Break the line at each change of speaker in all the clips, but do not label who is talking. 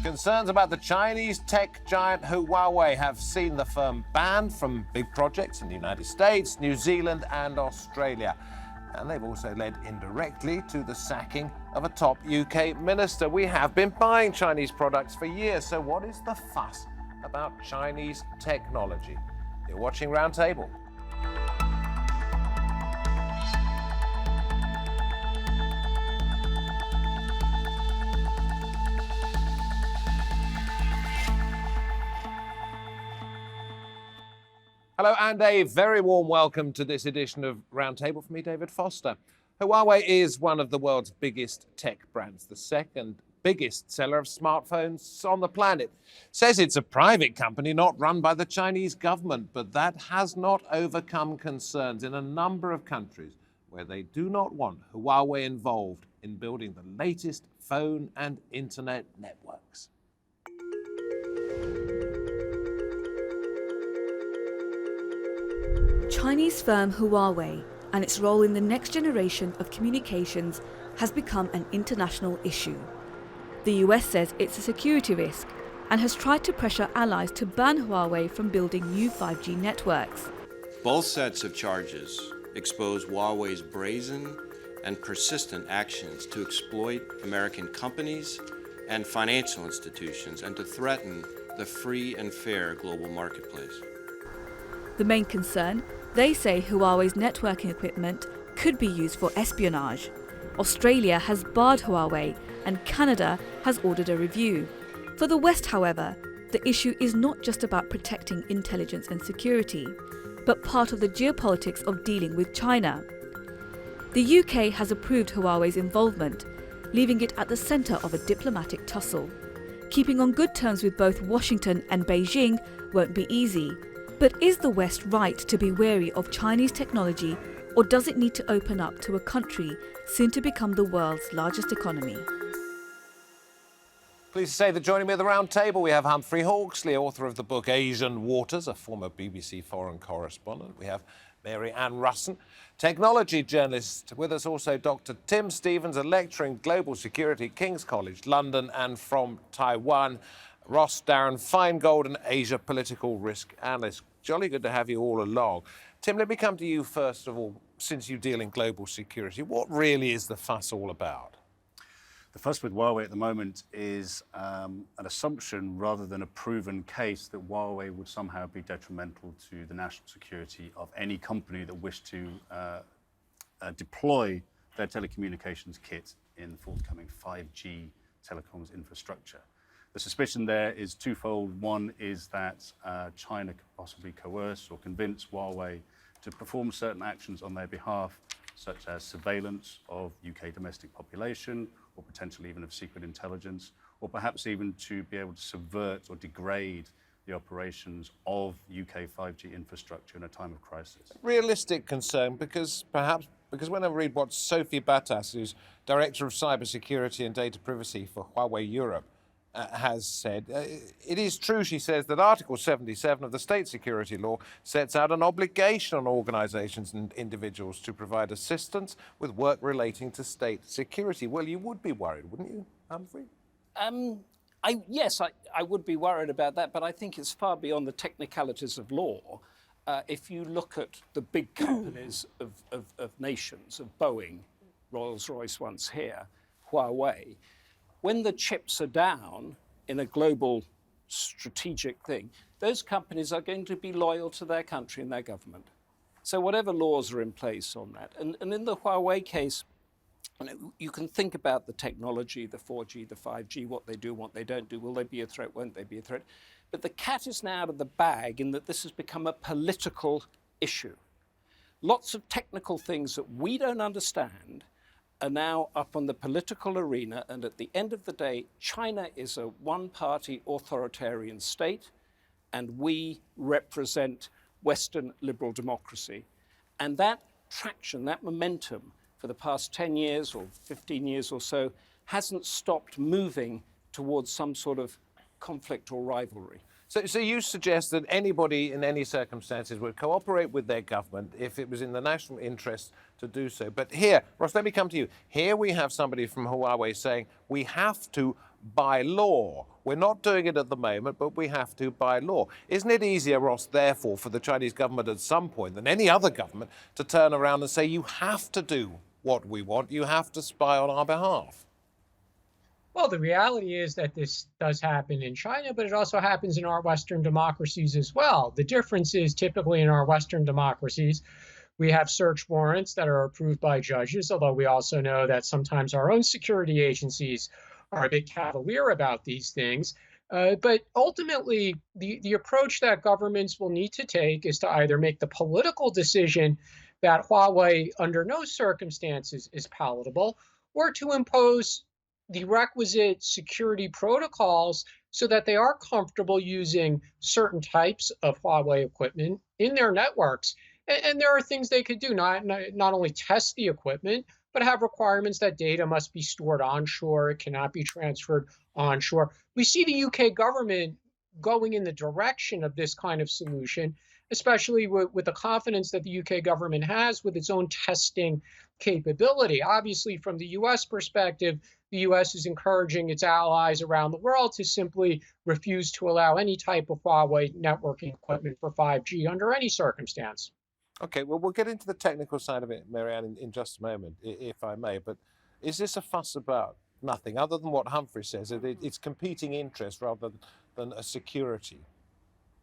Concerns about the Chinese tech giant Huawei have seen the firm banned from big projects in the United States, New Zealand and Australia. And they've also led indirectly to the sacking of a top UK minister. We have been buying Chinese products for years, so what is the fuss about Chinese technology? You're watching Roundtable. Hello and a very warm welcome to this edition of Roundtable from me, David Foster. Huawei is one of the world's biggest tech brands, the second biggest seller of smartphones on the planet. Says it's a private company not run by the Chinese government, but that has not overcome concerns in a number of countries where they do not want Huawei involved in building the latest phone and internet networks.
Chinese firm Huawei and its role in the next generation of communications has become an international issue. The US says it's a security risk and has tried to pressure allies to ban Huawei from building new 5G networks.
Both sets of charges expose Huawei's brazen and persistent actions to exploit American companies and financial institutions and to threaten the free and fair global marketplace.
The main concern, they say Huawei's networking equipment could be used for espionage. Australia has barred Huawei and Canada has ordered a review. For the West, however, the issue is not just about protecting intelligence and security, but part of the geopolitics of dealing with China. The UK has approved Huawei's involvement, leaving it at the centre of a diplomatic tussle. Keeping on good terms with both Washington and Beijing won't be easy. But is the West right to be wary of Chinese technology, or does it need to open up to a country soon to become the world's largest economy?
Pleased to say that joining me at the round table we have Humphrey Hawxley, author of the book Asian Waters, a former BBC foreign correspondent. We have Mary Ann Russon, technology journalist. With us also Dr. Tim Stevens, a lecturer in global security at King's College London and from Taiwan. Ross Darrell Feingold, an Asia political risk analyst. Jolly good to have you all along. Tim, let me come to you first of all, since you deal in global security. What really is the fuss all about?
The fuss with Huawei at the moment is an assumption rather than a proven case that Huawei would somehow be detrimental to the national security of any company that wished to deploy their telecommunications kit in the forthcoming 5G telecoms infrastructure. The suspicion there is twofold. One is that China could possibly coerce or convince Huawei to perform certain actions on their behalf, such as surveillance of UK domestic population, or potentially even of secret intelligence, or perhaps even to be able to subvert or degrade the operations of UK 5G infrastructure in a time of crisis.
Realistic concern, because when I read what Sophie Battas, who's Director of Cybersecurity and Data Privacy for Huawei Europe, has said. It is true, she says, that Article 77 of the State Security Law sets out an obligation on organisations and individuals to provide assistance with work relating to state security. Well, you would be worried, wouldn't you, Humphrey?
Yes, I would be worried about that, but I think it's far beyond the technicalities of law. If you look at the big companies of nations, of Boeing, Rolls-Royce once here, Huawei, when the chips are down in a global strategic thing, those companies are going to be loyal to their country and their government. So whatever laws are in place on that. And in the Huawei case, you can think about the technology, the 4G, the 5G, what they do, what they don't do. Will they be a threat? Won't they be a threat? But the cat is now out of the bag in that this has become a political issue. Lots of technical things that we don't understand are now up on the political arena, and at the end of the day, China is a one-party authoritarian state, and we represent Western liberal democracy. And that traction, that momentum for the past 10 years or 15 years or so hasn't stopped moving towards some sort of conflict or rivalry.
So you suggest that anybody in any circumstances would cooperate with their government if it was in the national interest to do so. But here, Ross, let me come to you. Here we have somebody from Huawei saying we have to by law. We're not doing it at the moment, but we have to by law. Isn't it easier, Ross, therefore, for the Chinese government at some point than any other government to turn around and say you have to do what we want, you have to spy on our behalf?
Well, the reality is that this does happen in China, but it also happens in our Western democracies as well. The difference is typically in our Western democracies, we have search warrants that are approved by judges, although we also know that sometimes our own security agencies are a bit cavalier about these things. But ultimately, the approach that governments will need to take is to either make the political decision that Huawei under no circumstances is palatable, or to impose the requisite security protocols so that they are comfortable using certain types of Huawei equipment in their networks. And there are things they could do, not only test the equipment, but have requirements that data must be stored onshore, it cannot be transferred onshore. We see the UK government going in the direction of this kind of solution, especially with the confidence that the UK government has with its own testing capability. Obviously, from the US perspective, the US is encouraging its allies around the world to simply refuse to allow any type of Huawei networking equipment for 5G under any circumstance.
Okay, well, we'll get into the technical side of it, Marianne, in just a moment, if I may. But is this a fuss about nothing other than what Humphrey says? It's competing interest rather than a security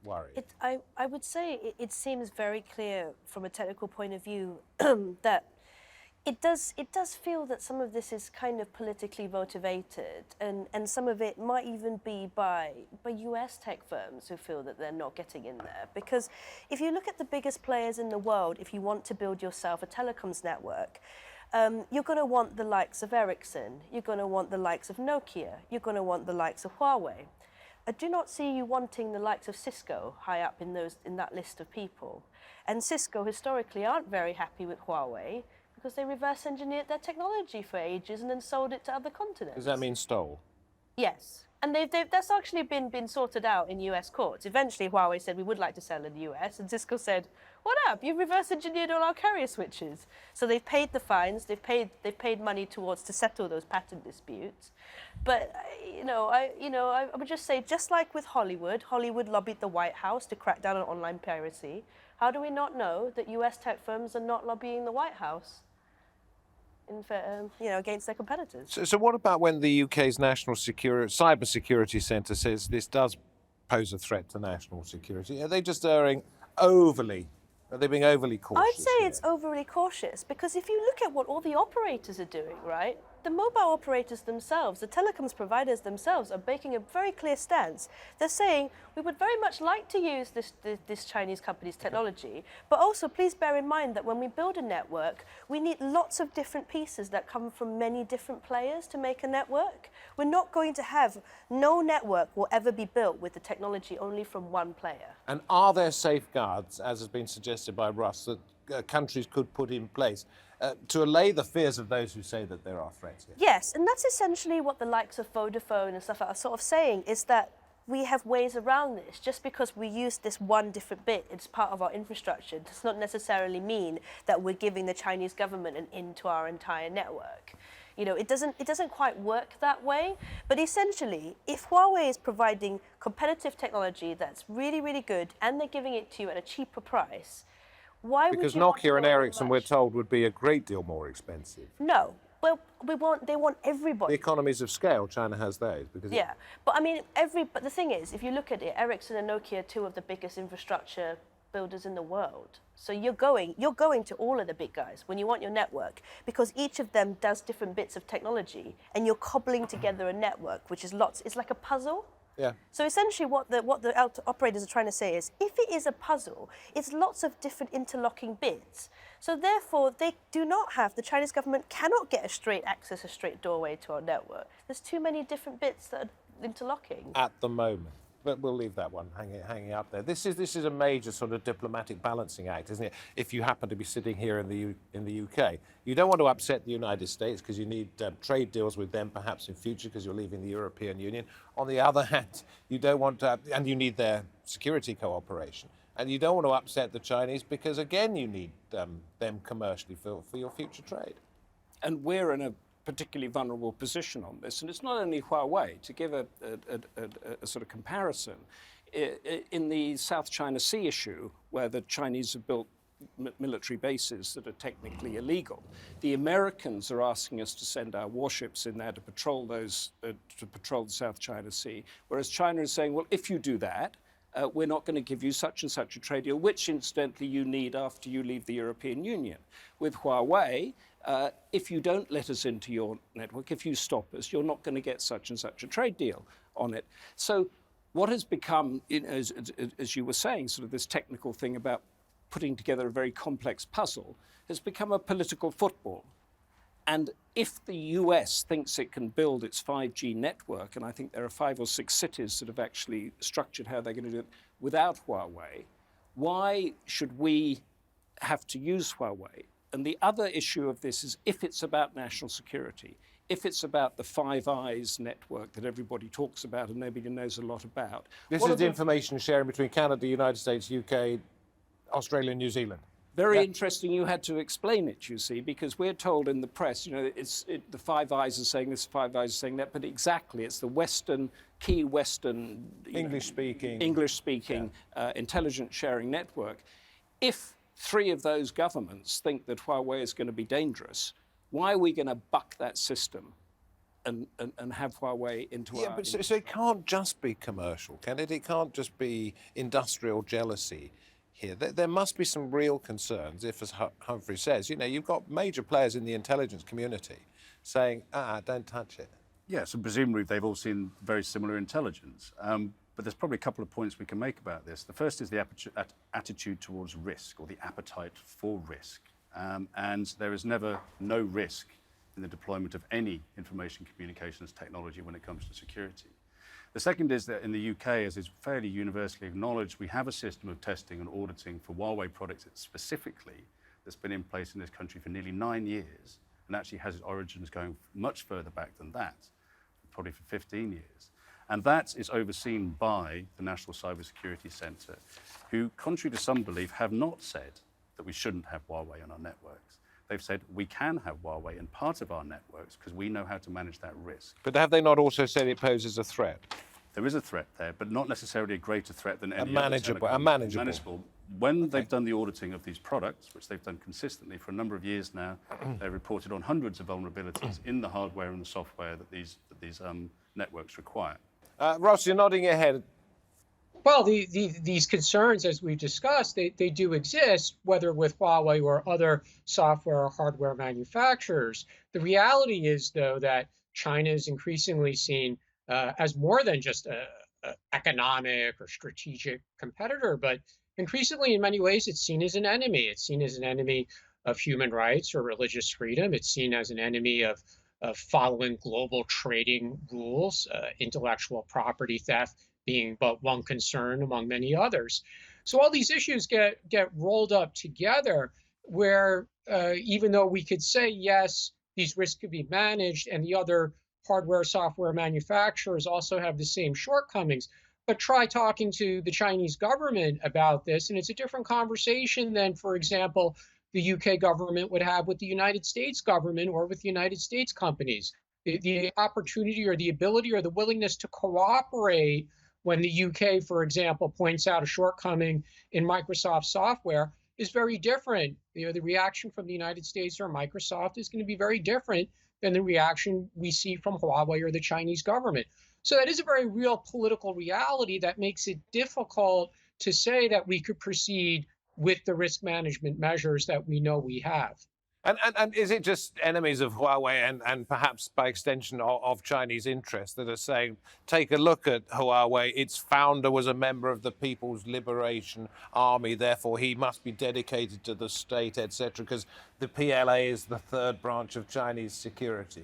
worry.
I would say it seems very clear from a technical point of view that it does feel that some of this is kind of politically motivated, and some of it might even be by US tech firms who feel that they're not getting in there. Because if you look at the biggest players in the world, if you want to build yourself a telecoms network, you're going to want the likes of Ericsson, you're going to want the likes of Nokia, you're going to want the likes of Huawei. I do not see you wanting the likes of Cisco high up in that list of people. And Cisco historically aren't very happy with Huawei, because they reverse engineered their technology for ages and then sold it to other continents.
Does that mean stole?
Yes. And that's actually been sorted out in US courts. Eventually, Huawei said, we would like to sell in the US. And Cisco said, what up? You've reverse engineered all our carrier switches. So they've paid the fines. They've paid money to settle those patent disputes. But, I would just say, just like with Hollywood lobbied the White House to crack down on online piracy. How do we not know that US tech firms are not lobbying the White House against their competitors?
So what about when the UK's National Cyber Security Centre says this does pose a threat to national security? Are they just erring overly? Are they being overly cautious?
I'd say it's overly cautious, because if you look at what all the operators are doing, right? The mobile operators themselves, the telecoms providers themselves are making a very clear stance. They're saying, we would very much like to use this Chinese company's technology, but also please bear in mind that when we build a network, we need lots of different pieces that come from many different players to make a network. We're not going to have, no network will ever be built with the technology only from one player.
And are there safeguards, as has been suggested by Russ, that countries could put in place to allay the fears of those who say that there are threats here?
Yes, and that's essentially what the likes of Vodafone and stuff are sort of saying, is that we have ways around this. Just because we use this one different bit, it's part of our infrastructure, does not necessarily mean that we're giving the Chinese government an in to our entire network. It doesn't quite work that way. But essentially, if Huawei is providing competitive technology that's really, really good, and they're giving it to you at a cheaper price, why would you?
Because Nokia and Ericsson, we're told, would be a great deal more expensive.
No. Well, they want everybody.
The economies of scale, China has those.
Yeah, but but the thing is, if you look at it, Ericsson and Nokia are two of the biggest infrastructure builders in the world. So you're going to all of the big guys when you want your network, because each of them does different bits of technology, and you're cobbling together a network, which is it's like a puzzle.
Yeah.
So essentially what the operators are trying to say is, if it is a puzzle, it's lots of different interlocking bits. So therefore, the Chinese government cannot get a straight doorway to our network. There's too many different bits that are interlocking.
At the moment. But we'll leave that one hanging up there. This is a major sort of diplomatic balancing act, isn't it? If you happen to be sitting here in the UK, you don't want to upset the United States because you need trade deals with them perhaps in future because you're leaving the European Union. On the other hand, you don't want to, and you need their security cooperation. And you don't want to upset the Chinese because again you need them commercially for your future trade.
And we're in a particularly vulnerable position on this. And it's not only Huawei. To give a sort of comparison, in the South China Sea issue, where the Chinese have built military bases that are technically illegal, the Americans are asking us to send our warships in there to patrol the South China Sea, whereas China is saying, well, if you do that, we're not going to give you such and such a trade deal, which incidentally you need after you leave the European Union. With Huawei, if you don't let us into your network, if you stop us, you're not going to get such and such a trade deal on it. So what has become, as you were saying, sort of this technical thing about putting together a very complex puzzle has become a political football. And if the US thinks it can build its 5G network, and I think there are 5 or 6 cities that have actually structured how they're going to do it without Huawei, why should we have to use Huawei? And the other issue of this is if it's about national security, if it's about the Five Eyes network that everybody talks about and nobody knows a lot about.
This is the information sharing between Canada, United States, UK, Australia, and New Zealand.
Very interesting. You had to explain it, you see, because we're told in the press, you know, the Five Eyes are saying this, Five Eyes are saying that, but exactly, it's the key Western
English-speaking
intelligence sharing network. If 3 of those governments think that Huawei is going to be dangerous, why are we going to buck that system and have Huawei into our...
Yeah, but so it can't just be commercial, can it? It can't just be industrial jealousy here. There must be some real concerns if, as Humphrey says, you know, you've got major players in the intelligence community saying, don't touch it.
Yes, and presumably they've all seen very similar intelligence. But there's probably a couple of points we can make about this. The first is the attitude towards risk, or the appetite for risk. And there is never no risk in the deployment of any information communications technology when it comes to security. The second is that in the UK, as is fairly universally acknowledged, we have a system of testing and auditing for Huawei products specifically that's been in place in this country for nearly 9 years, and actually has its origins going much further back than that, probably for 15 years. And that is overseen by the National Cybersecurity Centre, who, contrary to some belief, have not said that we shouldn't have Huawei on our networks. They've said we can have Huawei in part of our networks because we know how to manage that risk.
But have they not also said it poses a threat?
There is a threat there, but not necessarily a greater threat than any
manageable.
When they've done the auditing of these products, which they've done consistently for a number of years now, they've reported on hundreds of vulnerabilities in the hardware and the software that these networks require.
Ross, you're nodding your head.
Well, these concerns, as we've discussed, they do exist, whether with Huawei or other software or hardware manufacturers. The reality is, though, that China is increasingly seen as more than just an economic or strategic competitor, but increasingly, in many ways, it's seen as an enemy. It's seen as an enemy of human rights or religious freedom. It's seen as an enemy of following global trading rules, intellectual property theft being but one concern among many others. So all these issues get rolled up together where even though we could say, yes, these risks could be managed and the other hardware, software manufacturers also have the same shortcomings, but try talking to the Chinese government about this, and it's a different conversation than, for example, the UK government would have with the United States government or with United States companies. The opportunity or the ability or the willingness to cooperate when the UK, for example, points out a shortcoming in Microsoft software is very different. You know, the reaction from the United States or Microsoft is going to be very different than the reaction we see from Huawei or the Chinese government. So that is a very real political reality that makes it difficult to say that we could proceed with the risk management measures that we know we have.
And is it just enemies of Huawei and perhaps by extension of Chinese interests that are saying, take a look at Huawei, its founder was a member of the People's Liberation Army, therefore he must be dedicated to the state, etc., because the PLA is the third branch of Chinese security?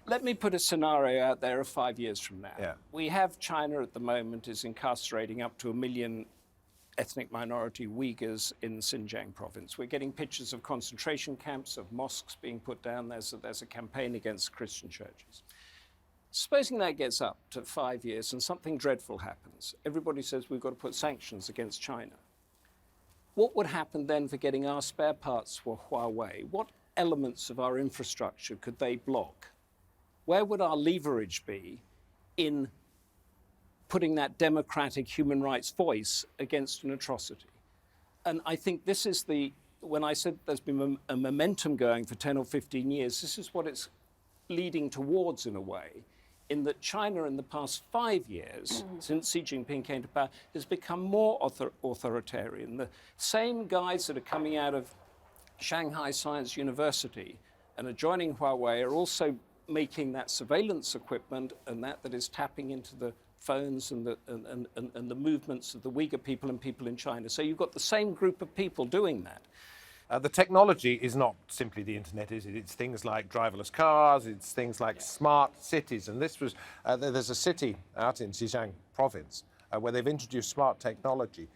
Let me put a scenario out there of 5 years from now.
Yeah.
We have China at the moment is incarcerating up to 1 million ethnic minority Uyghurs in Xinjiang province. We're getting pictures of concentration camps, of mosques being put down. There's a campaign against Christian churches. Supposing that gets up to 5 years and something dreadful happens, everybody says we've got to put sanctions against China. What would happen then for getting our spare parts for Huawei? What elements of our infrastructure could they block? Where would our leverage be in putting that democratic human rights voice against an atrocity? And I think this is when I said there's been a momentum going for 10 or 15 years, this is what it's leading towards in a way, in that China in the past 5 years, since Xi Jinping came to power, has become more authoritarian. The same guys that are coming out of Shanghai Science University and are joining Huawei are also making that surveillance equipment and that is tapping into the phones and the movements of the Uyghur people and people in China. So you've got the same group of people doing that.
The technology is not simply the internet, is it? It's things like driverless cars, it's things like smart cities. And this was, there's a city out in Xinjiang province where they've introduced smart technology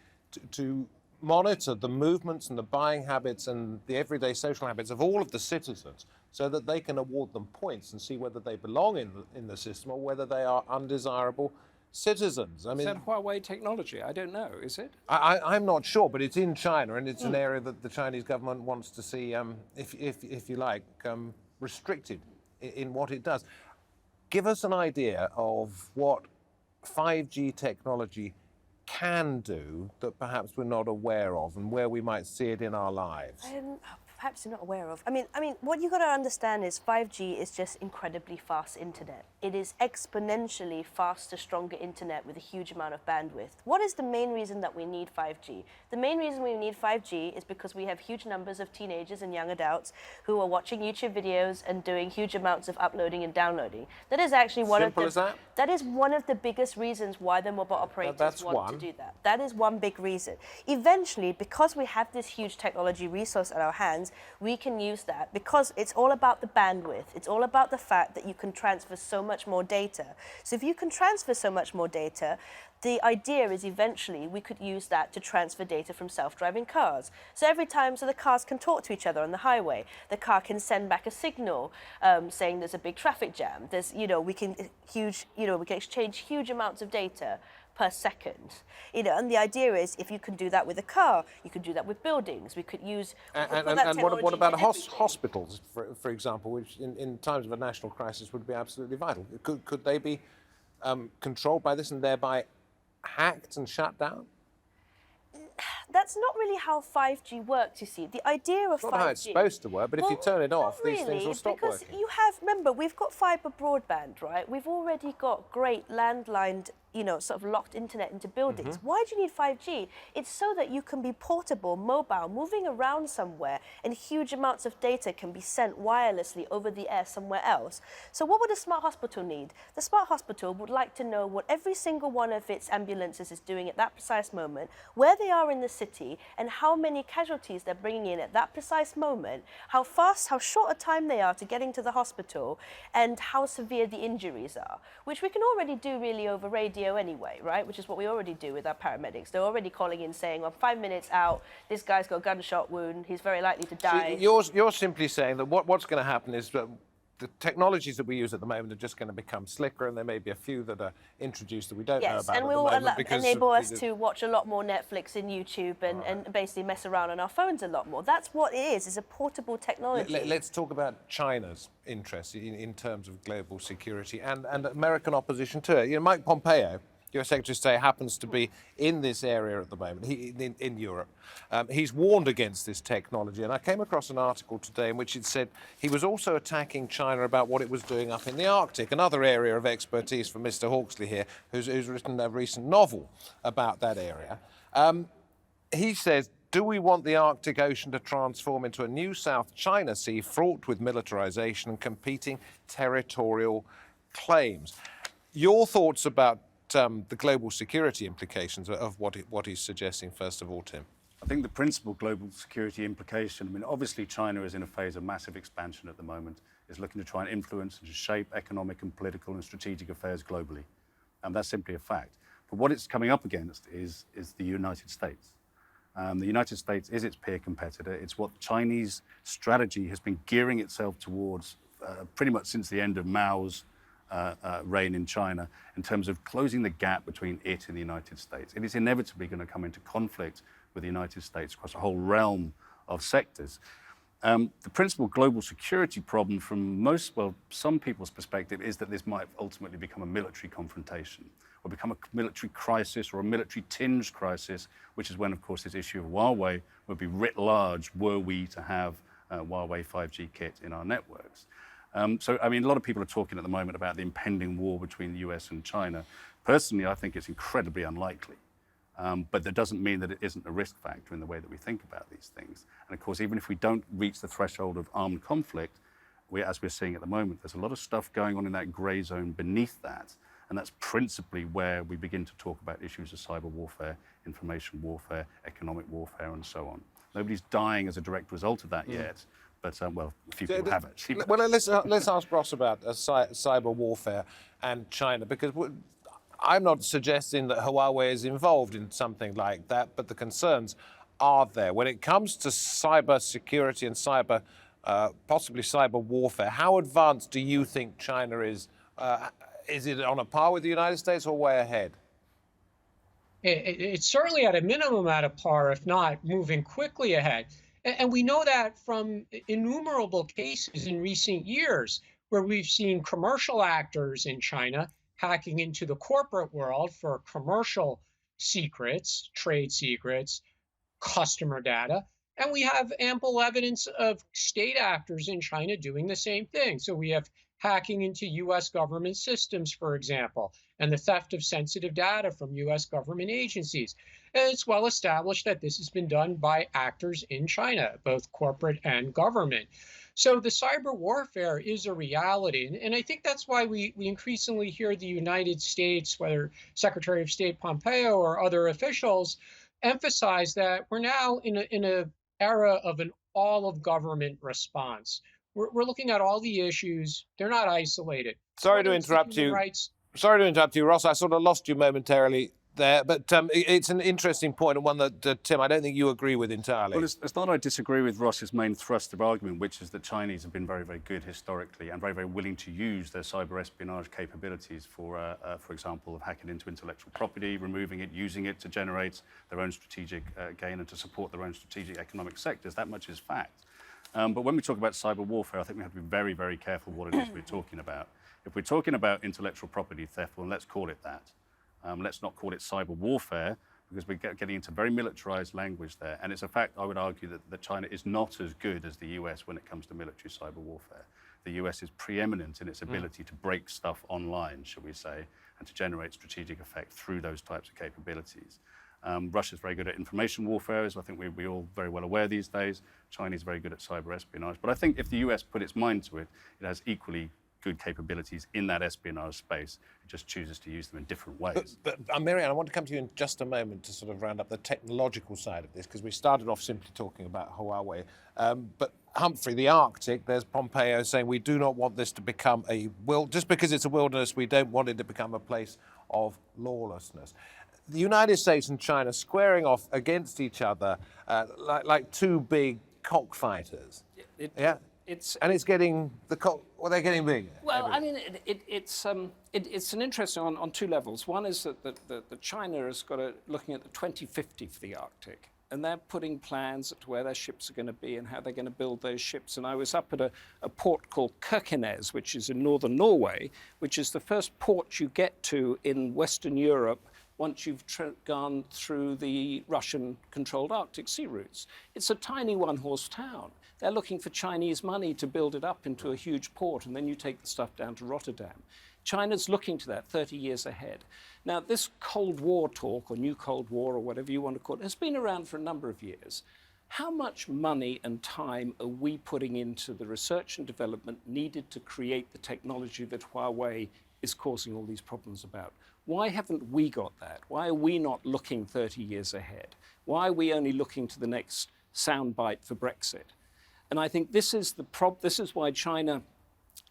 to monitor the movements and the buying habits and the everyday social habits of all of the citizens so that they can award them points and see whether they belong in the system or whether they are undesirable citizens. I mean,
Is that Huawei technology? I don't know, is it?
I'm not sure, but it's in China and it's an area that the Chinese government wants to see, if you like, restricted in what it does. Give us an idea of what 5G technology can do that perhaps we're not aware of and where we might see it in our lives.
Perhaps you're not aware of. I mean, what you've got to understand is 5G is just incredibly fast internet. It is exponentially faster, stronger internet with a huge amount of bandwidth. What is the main reason that we need 5G? The main reason we need 5G is because we have huge numbers of teenagers and young adults who are watching YouTube videos and doing huge amounts of uploading and downloading. That is actually one
Simple
of
as
the
that?
That is one of the biggest reasons why the mobile operators
That's
want
one.
to do that. That is one big reason. Eventually, because we have this huge technology resource at our hands, we can use that because it's all about the bandwidth. It's all about the fact that you can transfer so much more data. So if you can transfer so much more data, the idea is eventually we could use that to transfer data from self-driving cars. So every time, so the cars can talk to each other on the highway. The car can send back a signal saying there's a big traffic jam. There's, we can exchange huge amounts of data per second, and the idea is if you can do that with a car, you can do that with buildings. We could use
what about hospitals, for example, which in times of a national crisis would be absolutely vital? Could they be controlled by this and thereby hacked and shut down?
That's not really how 5G works, you see. The idea of 5G...
It's not how it's supposed to work, but if you turn it off, these things will stop
because
working.
You have, remember, we've got fibre broadband, right? We've already got great landlined, sort of locked internet into buildings. Why do you need 5G? It's so that you can be portable, mobile, moving around somewhere, and huge amounts of data can be sent wirelessly over the air somewhere else. So what would a smart hospital need? The smart hospital would like to know what every single one of its ambulances is doing at that precise moment, where they are in the city, and how many casualties they're bringing in at that precise moment, how short a time they are to getting to the hospital, and how severe the injuries are, which we can already do really over radio anyway, right? Which is what we already do with our paramedics. They're already calling in saying, well, 5 minutes out, this guy's got a gunshot wound, he's very likely to die.
So you're simply saying that what's going to happen is that the technologies that we use at the moment are just going to become slicker, and there may be a few that are introduced that we don't know about
and
at
will
the moment because
enable us to watch a lot more Netflix and YouTube and basically mess around on our phones a lot more. That's what it is a portable technology.
Let's talk about China's interest in terms of global security and American opposition to it. Mike Pompeo, US Secretary of State, happens to be in this area at the moment, in Europe. He's warned against this technology, and I came across an article today in which it said he was also attacking China about what it was doing up in the Arctic, another area of expertise for Mr. Hawxley here, who's written a recent novel about that area. He says, do we want the Arctic Ocean to transform into a new South China Sea fraught with militarization and competing territorial claims? Your thoughts about the global security implications of what he's suggesting, first of all, Tim?
I think the principal global security implication, obviously China is in a phase of massive expansion at the moment. is looking to try and influence and to shape economic and political and strategic affairs globally. And that's simply a fact. But what it's coming up against is the United States. The United States is its peer competitor. It's what Chinese strategy has been gearing itself towards pretty much since the end of Mao's reign in China, in terms of closing the gap between it and the United States. It is inevitably going to come into conflict with the United States across a whole realm of sectors. The principal global security problem from some people's perspective is that this might ultimately become a military confrontation or become a military crisis or a military tinged crisis, which is when, of course, this issue of Huawei would be writ large were we to have Huawei 5G kit in our networks. So, I mean, a lot of people are talking at the moment about the impending war between the US and China. Personally, I think it's incredibly unlikely. But that doesn't mean that it isn't a risk factor in the way that we think about these things. And of course, even if we don't reach the threshold of armed conflict, as we're seeing at the moment, there's a lot of stuff going on in that grey zone beneath that. And that's principally where we begin to talk about issues of cyber warfare, information warfare, economic warfare, and so on. Nobody's dying as a direct result of that yet. But, well, a few people have actually.
Well, let's ask Ross about cyber warfare and China, because I'm not suggesting that Huawei is involved in something like that, but the concerns are there. When it comes to cyber security and possibly cyber warfare, how advanced do you think China is? Is it on a par with the United States or way ahead?
It's certainly at a minimum at a par, if not moving quickly ahead. And we know that from innumerable cases in recent years where we've seen commercial actors in China hacking into the corporate world for commercial secrets, trade secrets, customer data. And we have ample evidence of state actors in China doing the same thing. So we have hacking into US government systems, for example, and the theft of sensitive data from US government agencies. And it's well established that this has been done by actors in China, both corporate and government. So the cyber warfare is a reality. And I think that's why we increasingly hear the United States, whether Secretary of State Pompeo or other officials, emphasize that we're now in an era of an all-of-government response. We're looking at all the issues. They're not isolated.
Sorry to interrupt you. Sorry to interrupt you, Ross. I sort of lost you momentarily there, but it's an interesting point and one that, Tim, I don't think you agree with entirely.
Well, it's not I disagree with Ross's main thrust of argument, which is that Chinese have been very, very good historically and very, very willing to use their cyber espionage capabilities for example, of hacking into intellectual property, removing it, using it to generate their own strategic gain and to support their own strategic economic sectors. That much is fact. But when we talk about cyber warfare, I think we have to be very, very careful what it is we're talking about. If we're talking about intellectual property theft, well, let's call it that. Let's not call it cyber warfare, because we're getting into very militarized language there. And it's a fact, I would argue, that China is not as good as the US when it comes to military cyber warfare. The US is preeminent in its ability to break stuff online, shall we say, and to generate strategic effect through those types of capabilities. Russia's very good at information warfare, as I think we're all very well aware these days. China's very good at cyber espionage. But I think if the US put its mind to it, it has equally good capabilities in that espionage space. It just chooses to use them in different ways.
But Marianne, I want to come to you in just a moment to sort of round up the technological side of this, because we started off simply talking about Huawei. But Humphrey, the Arctic, there's Pompeo saying we do not want this to become just because it's a wilderness, we don't want it to become a place of lawlessness. The United States and China squaring off against each other like two big cockfighters. It's getting they're getting bigger.
Well, I mean, it's an interesting on two levels. One is that China has got looking at the 2050 for the Arctic, and they're putting plans to where their ships are going to be and how they're going to build those ships. And I was up at a port called Kirkenes, which is in northern Norway, which is the first port you get to in Western Europe once you've gone through the Russian-controlled Arctic sea routes. It's a tiny one-horse town. They're looking for Chinese money to build it up into a huge port, and then you take the stuff down to Rotterdam. China's looking to that 30 years ahead. Now, this Cold War talk, or New Cold War, or whatever you want to call it, has been around for a number of years. How much money and time are we putting into the research and development needed to create the technology that Huawei is causing all these problems about? Why haven't we got that? Why are we not looking 30 years ahead? Why are we only looking to the next soundbite for Brexit? And I think this is why China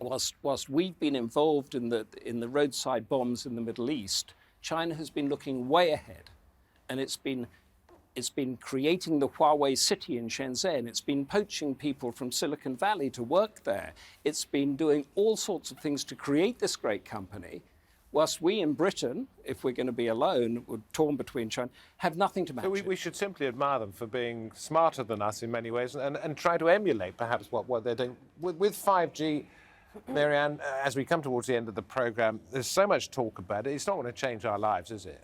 whilst we've been involved in the roadside bombs in the Middle East, China has been looking way ahead, and it's been creating the Huawei city in Shenzhen. It's been poaching people from Silicon Valley to work there. It's been doing all sorts of things to create this great company, whilst we in Britain, if we're going to be alone, we're torn between China, have nothing to match
So
it.
we should simply admire them for being smarter than us in many ways and try to emulate perhaps what they're doing. With 5G, Marianne, as we come towards the end of the programme, there's so much talk about it. It's not going to change our lives, is it?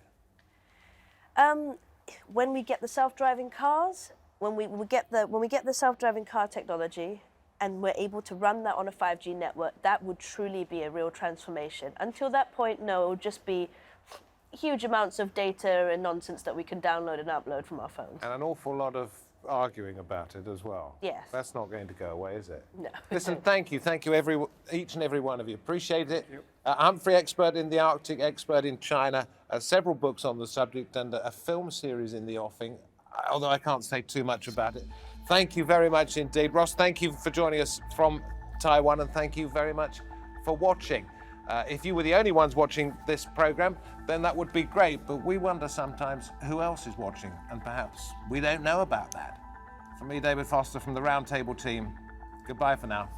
When we get the self-driving cars, when we get the self-driving car technology, and we're able to run that on a 5G network, that would truly be a real transformation. Until that point, no, it would just be huge amounts of data and nonsense that we can download and upload from our phones.
And an awful lot of arguing about it as well.
Yes.
That's not going to go away, is it?
No.
Listen, thank you, each and every one of you. Appreciate it. Humphrey, expert in the Arctic, expert in China, several books on the subject, and a film series in the offing, although I can't say too much about it. Thank you very much indeed. Ross, thank you for joining us from Taiwan, and thank you very much for watching. If you were the only ones watching this programme, then that would be great, but we wonder sometimes who else is watching, and perhaps we don't know about that. From me, David Foster, from the Roundtable team, goodbye for now.